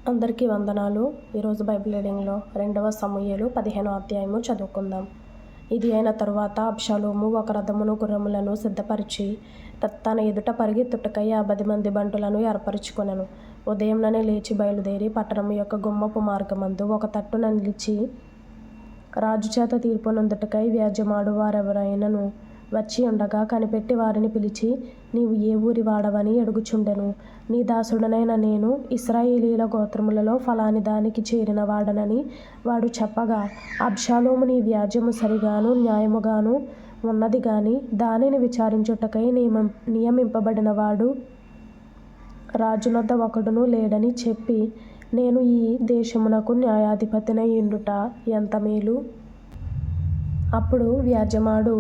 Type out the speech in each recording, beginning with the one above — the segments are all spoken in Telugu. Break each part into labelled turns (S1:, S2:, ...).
S1: అందరికీ వందనాలు. ఈరోజు బైబిల్ రీడింగ్లో 2వ సమూయేలు 15వ అధ్యాయము చదువుకుందాం. ఇది అయిన తరువాత అబ్షాలోము ఒక రథమును గుర్రములను సిద్ధపరిచి తన ఎదుట పరిగెత్తుటకై 50 మంది బంటులను ఏర్పరచుకొనెను. ఉదయంననే లేచి బయలుదేరి పట్టణము యొక్క గుమ్మపు మార్గమందు ఒక తట్టున నిలిచి రాజు చేత తీర్పు నొందుటకై వ్యాజ్యమాడు వారెవరైనను వచ్చి ఉండగా కనిపెట్టి వారిని పిలిచి, నీవు ఏ ఊరి వాడవని అడుగుచుండెను. నీ దాసుడనైన నేను ఇశ్రాయేలీయుల గోత్రములలో ఫలాని దానికి చేరిన వాడనని వాడు చెప్పగా, అబ్షాలోము నీ వ్యాజ్యము సరిగాను న్యాయముగాను ఉన్నది గాని దానిని విచారించుటకై నియమింపబడిన వాడు రాజునొద్ద ఒకడును లేడని చెప్పి, నేను ఈ దేశమునకు న్యాయాధిపతినై యుండుట ఎంత మేలు. అప్పుడు వ్యాజ్యమాడు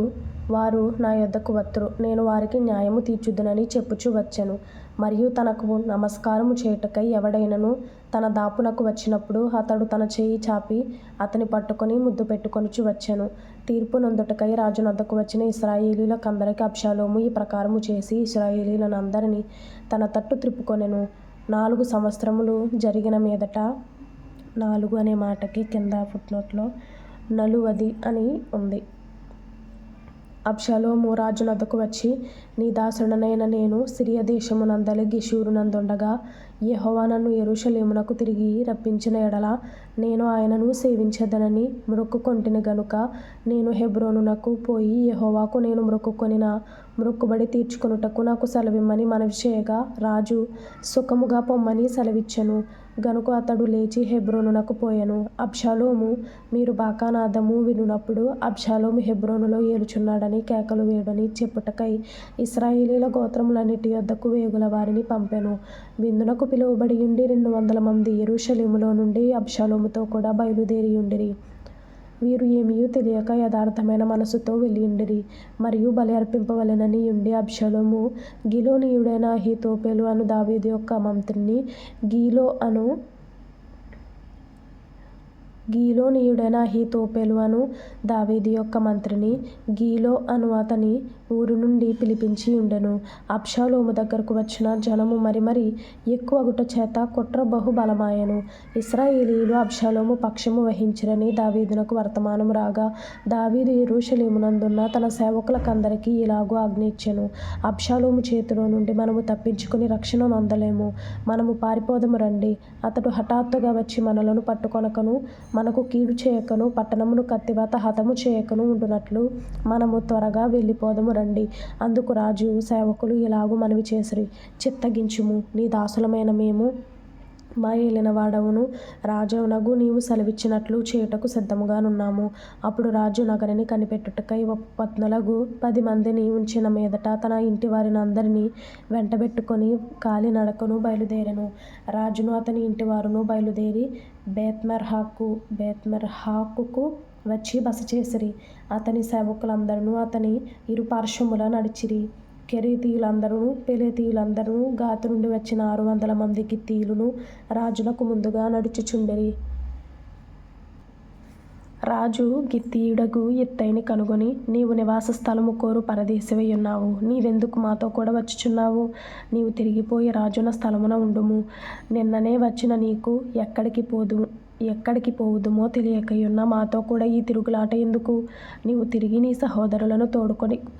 S1: వారు నా యొద్దకు వత్తురు, నేను వారికి న్యాయము తీర్చుదునని చెప్పుచు వచ్చెను. మరియు తనకు నమస్కారము చేయుటకై ఎవడైనను తన దాపునకు వచ్చినప్పుడు అతడు తన చేయి చాపి అతని పట్టుకొని ముద్దు పెట్టుకొనుచు వచ్చెను. తీర్పు నొందుటకై రాజునొద్దకు వచ్చిన ఇశ్రాయేలీయులకందరికి అబ్షాలోము ఈ ప్రకారము చేసి ఇశ్రాయేలీయులనందరినీ తన తట్టు త్రిప్పుకొనెను. 4 సంవత్సరములు జరిగిన మీదట, 4 అనే మాటకి కింద ఫుట్నోట్లో నలువది అని ఉంది. అబ్షాలోము రాజునొద్దకు వచ్చి, నీ దాసుడనైన నేను సిరియా దేశమునందలి గెషూరునందుండగా యెహోవా నన్ను యెరూషలేమునకు తిరిగి రప్పించిన ఎడల నేను ఆయనను సేవించెదనని మొక్కుకొంటిని గనుక నేను హెబ్రోనునకు పోయి యెహోవాకు నేను మొక్కుకొనిన మొక్కుబడి తీర్చుకొనుటకు నాకు సెలవిమ్మని మనవి చేయగా రాజు సుఖముగా పొమ్మని సెలవిచ్చెను. గనుక అతడు లేచి హెబ్రోనునకు పోయెను. అబ్షాలోము మీరు బాకానాదము వినునప్పుడు అబ్షాలోము హెబ్రోనులో ఏలుచున్నాడని కేకలు వేయుడని చెప్పుటకై ఇశ్రాయేలీయుల గోత్రములన్నిటి యొద్దకు వేగుల వారిని పంపెను. విందునకు పిలువబడి ఉండి 200 మంది యెరూషలేములో నుండి అబ్షాలోముతో కూడా బయలుదేరియుండిరి. వీరు ఏమీయూ తెలియక యథార్థమైన మనసుతో వెళ్ళియుండిరి. మరియు బలి అర్పింపవలెనని యుండి అబ్షాలోము గిలోనీయుడైన అహీతోపెలు అను దావీదు యొక్క మంత్రిని గీలోనీయుడైన అహీతోపెలు అను దావీదు యొక్క మంత్రిని గీలో అను అతని ఊరు నుండి పిలిపించి ఉండెను. అబ్షాలోము దగ్గరకు వచ్చిన జనము మరి ఎక్కువగుట చేత కుట్ర బహు బలమాయెను. ఇశ్రాయేలీయులు అబ్షాలోము పక్షము వహించిరని దావీదునకు వర్తమానము రాగా దావీదు యెరూషలేమునందున్న తన సేవకులకందరికీ ఇలాగు ఆజ్ఞ ఇచ్చెను, అబ్షాలోము చేతిలో నుండి మనము తప్పించుకుని రక్షణ నొందలేము. మనము పారిపోదము రండి. అతడు హఠాత్తుగా వచ్చి మనలను పట్టుకొనకను మనకు కీడు చేయకను పట్టణమును కత్తివాత హతము చేయకను ఉండునట్లు మనము త్వరగా వెళ్ళిపోదము రండి. అందుకు రాజు సేవకులు ఇలాగు మనవి చేసిరి, చిత్తగించుము, నీ దాసులమైన మేము మా ఏలిన వాడవును రాజవునగు నీవు సెలవిచ్చినట్లు చేయుటకు సిద్ధముగానున్నాము. అప్పుడు రాజు నగరిని కనిపెట్టుటకై ఉపపత్నులకు 10 మందిని ఉంచిన మీదట తన ఇంటి వారిని అందరినీ వెంటబెట్టుకొని కాలినడకను బయలుదేరెను. రాజును అతని ఇంటి వారును బయలుదేరి బేత్మెర్హాకుకు వచ్చి బస చేసిరి. అతని సేవకులందరూ అతని ఇరుపార్శ్వముల నడిచిరి. కెరేతీయులందరూ పెలేతీయులందరూ గాతు నుండి వచ్చిన 600 మంది గిత్తీయులను రాజునకు ముందుగా నడుచుచుండిరి. రాజు గిత్తీయుడగు ఇత్తయిని కనుగొని, నీవు నివాస స్థలము కోరు పరదేశివై ఉన్నావు. నీవెందుకు మాతో కూడా వచ్చుచున్నావు? నీవు తిరిగిపోయి రాజున స్థలమున ఉండుము. నిన్ననే వచ్చిన నీకు ఎక్కడికి పోవుదుమో తెలియకయున్న మాతో కూడా ఈ తిరుగులాట ఎందుకు? నీవు తిరిగి నీ సహోదరులను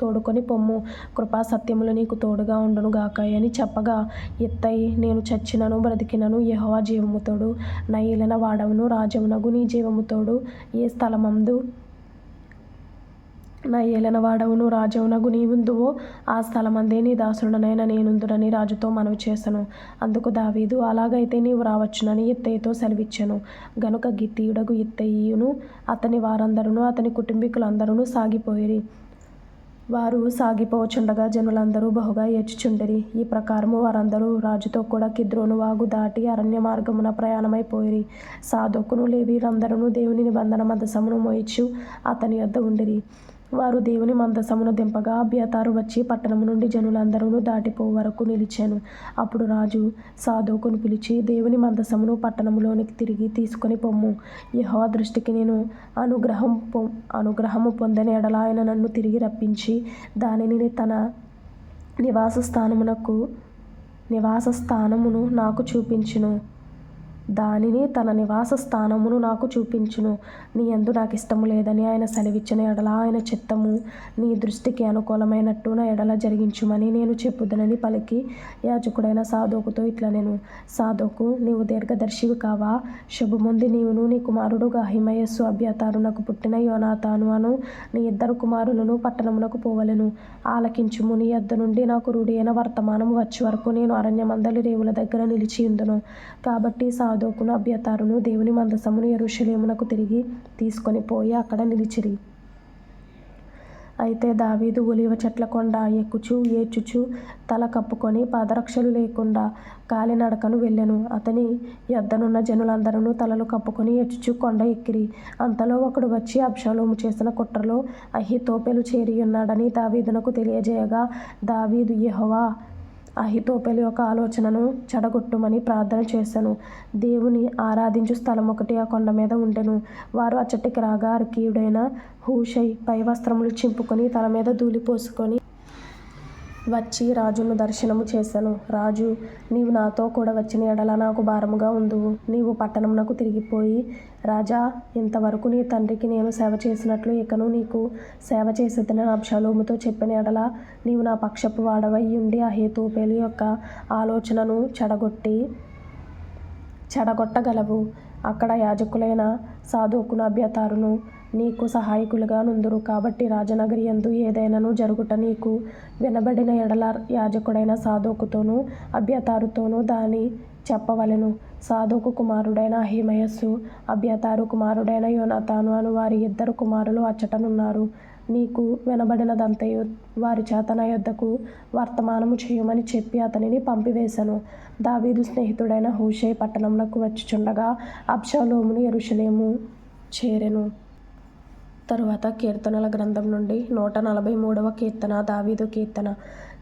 S1: తోడుకొని పొమ్ము. కృపా సత్యములు నీకు తోడుగా ఉండును గాక అని చెప్పగా, ఇత్తయి, నేను చచ్చినను బ్రతికినను యెహోవా జీవముతోడు, నా ఏలిన వాడవును రాజవునగు నీ జీవముతోడు ఏ స్థలమందు నా ఏలిన వాడవును రాజవునగు నీవుందువో ఆ స్థలమందే నీ దాసుడనైన నేనుందునని రాజుతో మనవి చేసెను. అందుకు దావీదు, అలాగైతే నీవు రావచ్చునని ఇత్తయితో సెలవిచ్చెను. గనుక గిత్తీయుడగు ఇత్తయియును అతని వారందరూ అతని కుటుంబీకులందరూ సాగిపోయిరి. వారు సాగిపోచుండగా జనులందరూ బహుగా ఏడ్చుచుండిరి. ఈ ప్రకారము వారందరూ రాజుతో కూడా కిద్రోను వాగు దాటి అరణ్య మార్గమున ప్రయాణమైపోయిరి. సాదోకును లేవీయులందరూ దేవుని నిబంధన మందసమును మోయిచు అతని యొద్ద ఉండిరి. వారు దేవుని మందసమును దింపగా అబ్యాతారు వచ్చి పట్టణము నుండి జనులందరూ దాటిపోవు వరకు నిలిచెను. అప్పుడు రాజు సాదోకును పిలిచి, దేవుని మందసమును పట్టణములోనికి తిరిగి తీసుకొని పొమ్ము. యెహోవా దృష్టికి నేను అనుగ్రహము పొందని ఎడల ఆయన నన్ను తిరిగి రప్పించి దానిని తన నివాస స్థానమును నాకు చూపించును. దానిని తన నివాస స్థానమును నాకు చూపించును. నీ యందు నాకు ఇష్టము లేదని ఆయన సెలవిచ్చిన ఎడల ఆయన చిత్తము నీ దృష్టికి అనుకూలమైనట్టు నా ఎడల జరిగించుమని నేను చెప్పుదనని పలికి యాజకుడైన సాదోకుతో ఇట్లనెను. సాదోకు, నీవు దీర్ఘదర్శివి కావా? శుభముంది నీవును నీ కుమారుడుగా అహిమయస్సు అబ్యాతారునకు పుట్టిన యోనాతాను అను నీ 2 కుమారులను పట్టణమునకు పోవలెను. ఆలకించుము. నీ యొద్ద నుండి నాకు రూఢి అయిన వర్తమానము వచ్చే వరకు నేను అరణ్యమందలి రేవుల దగ్గర నిలిచియుందును. కాబట్టి సాదోకును అబ్యాతారును దేవుని మందసమును యెరూషలేమునకు తిరిగి తీసుకొని పోయి అక్కడ నిలిచిరి. అయితే దావీదు ఒలీవ చెట్ల కొండ ఎక్కుచూ ఏడ్చుచూ తల కప్పుకొని పాదరక్షలు లేకుండా కాలినడకను వెళ్ళెను. అతని యొద్దనున్న జనులందరూ తలలు కప్పుకొని ఏడ్చుచూ కొండ ఎక్కిరి. అంతలో ఒకడు వచ్చి అబ్షాలోము చేసిన కుట్రలో అహీతోపెలు చేరియున్నాడని దావీదునకు తెలియజేయగా, దావీదు, యెహోవా అహీతోపెలు యొక్క ఆలోచనను చెడగొట్టుమని ప్రార్థన చేసెను. దేవుని ఆరాధించు స్థలం ఒకటి ఆ కొండ మీద ఉండెను. వారు అచ్చటికి రాగా అర్కీయుడైన హూషై పై వస్త్రములు చింపుకొని తల మీద ధూళి పోసుకొని వచ్చి రాజును దర్శనము చేసెను. రాజు, నీవు నాతో కూడా వచ్చిన ఎడల నాకు భారముగా ఉందువు. నీవు పట్టణమునకు తిరిగిపోయి, రాజా, ఇంతవరకు నీ తండ్రికి నేను సేవ చేసినట్లు ఇకను నీకు సేవ చేసేదనని అబ్షాలోముతో చెప్పిన ఎడల నీవు నా పక్షపు వాడవై ఉండి అహీతోపెలు యొక్క ఆలోచనను చెడగొట్టగలవు. అక్కడ యాజకులైన సాదోకును అబ్యాతారును నీకు సహాయకులుగా నుందురు. కాబట్టి రాజనగరి యందు ఏదైనాను జరుగుట నీకు వినబడిన ఎడల యాజకుడైన సాదోకుతోనూ అబ్యాతారుతోనూ దాని చెప్పవలెను. సాదోకు కుమారుడైన అహిమయస్సు, అబ్యాతారు కుమారుడైన యోనాతాను అను వారి 2 కుమారులు అచ్చటనున్నారు. నీకు వినబడినదంతయు వారి చేత నా యొద్దకు వర్తమానము చేయుమని చెప్పి అతనిని పంపివేశెను. దావీదు స్నేహితుడైన హూషై పట్టణమునకు వచ్చుచుండగా అబ్షాలోమును యెరూషలేము చేరెను. తరువాత కీర్తనల గ్రంథం నుండి 143వ కీర్తన. దావీదు కీర్తన.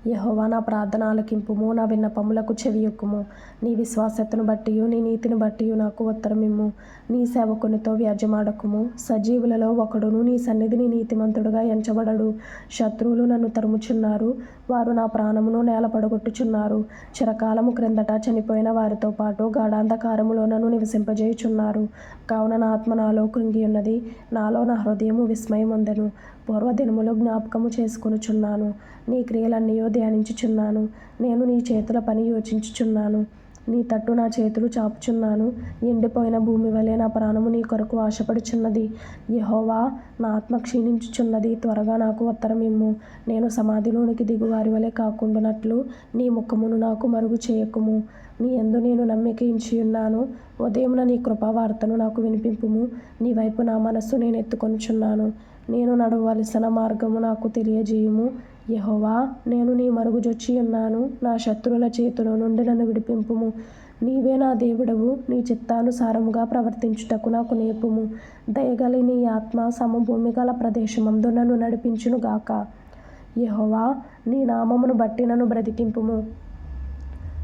S1: యెహోవా, నా ప్రార్థన ఆలకింపుము, నా విన్నపములకు చెవియొక్కుము. నీ విశ్వాస్యతను బట్టియు నీ నీతిని బట్టియు నాకు ఉత్తరమిమ్ము. నీ సేవకునితో వ్యాజ్యమాడకుము. సజీవులలో ఒకడును నీ సన్నిధిని నీతిమంతుడుగా ఎంచబడడు. శత్రువులు నన్ను తరుముచున్నారు, వారు నా ప్రాణమును నేల పడగొట్టుచున్నారు. చిరకాలము క్రిందట చనిపోయిన వారితో పాటు గాఢాంధకారములో నన్ను నివసింపజేయుచున్నారు. కావున నా ఆత్మ నాలో కృంగియున్నది, నాలో నా హృదయము విస్మయమొందెను. పూర్వదినములు జ్ఞాపకము చేసుకొనుచున్నాను, నీ క్రియలన్నీయో ధ్యానించుచున్నాను. నేను నీ చేతుల పని యోచించుచున్నాను, నీ తట్టు నా చేతులు చాపుచున్నాను. ఎండిపోయిన భూమి వలె నా ప్రాణము నీ కొరకు ఆశపడుచున్నది. యెహోవా, నా ఆత్మ క్షీణించుచున్నది, త్వరగా నాకు ఉత్తరమిమ్ము. నేను సమాధిలోనికి దిగువారి వలె కాకుండునట్లు నీ ముఖమును నాకు మరుగు చేయకుము. నీ యందు నేను నమ్మికయుంచియున్నాను. ఉదయమున నీ కృపావార్తను నాకు వినిపింపుము. నీ వైపు నా మనస్సు నేను ఎత్తుకొనుచున్నాను. నేను నడవవలసిన మార్గము నాకు తెలియజేయుము. యెహోవా, నేను నీ మరుగుజొచ్చియున్నాను. నా శత్రువుల చేతిలో నుండి నన్ను విడిపింపుము. నీవే నా దేవుడవు. నీ చిత్తానుసారముగా ప్రవర్తించుటకు నాకు నేర్పుము. దయగలి నీ ఆత్మ సమభూమి గల ప్రదేశమందు నన్ను నడిపించునుగాక. యెహోవా, నీ నామమును బట్టి నన్ను బ్రతికింపుము.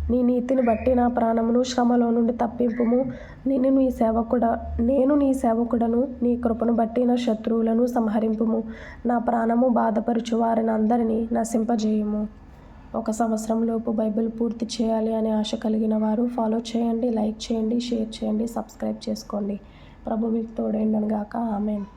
S1: నీ నీతిని బట్టి నా ప్రాణమును శ్రమలో నుండి తప్పింపుము. నేను నీ సేవకుడను. నీ కృపను బట్టి నా శత్రువులను సంహరింపుము. నా ప్రాణము బాధపరుచు వారిని అందరినీ నశింపజేయుము. 1 సంవత్సరంలోపు బైబిల్ పూర్తి చేయాలి అనే ఆశ కలిగిన వారు ఫాలో చేయండి, లైక్ చేయండి, షేర్ చేయండి, సబ్స్క్రైబ్ చేసుకోండి. ప్రభు మీకు తోడైండును గాక. ఆమేన్.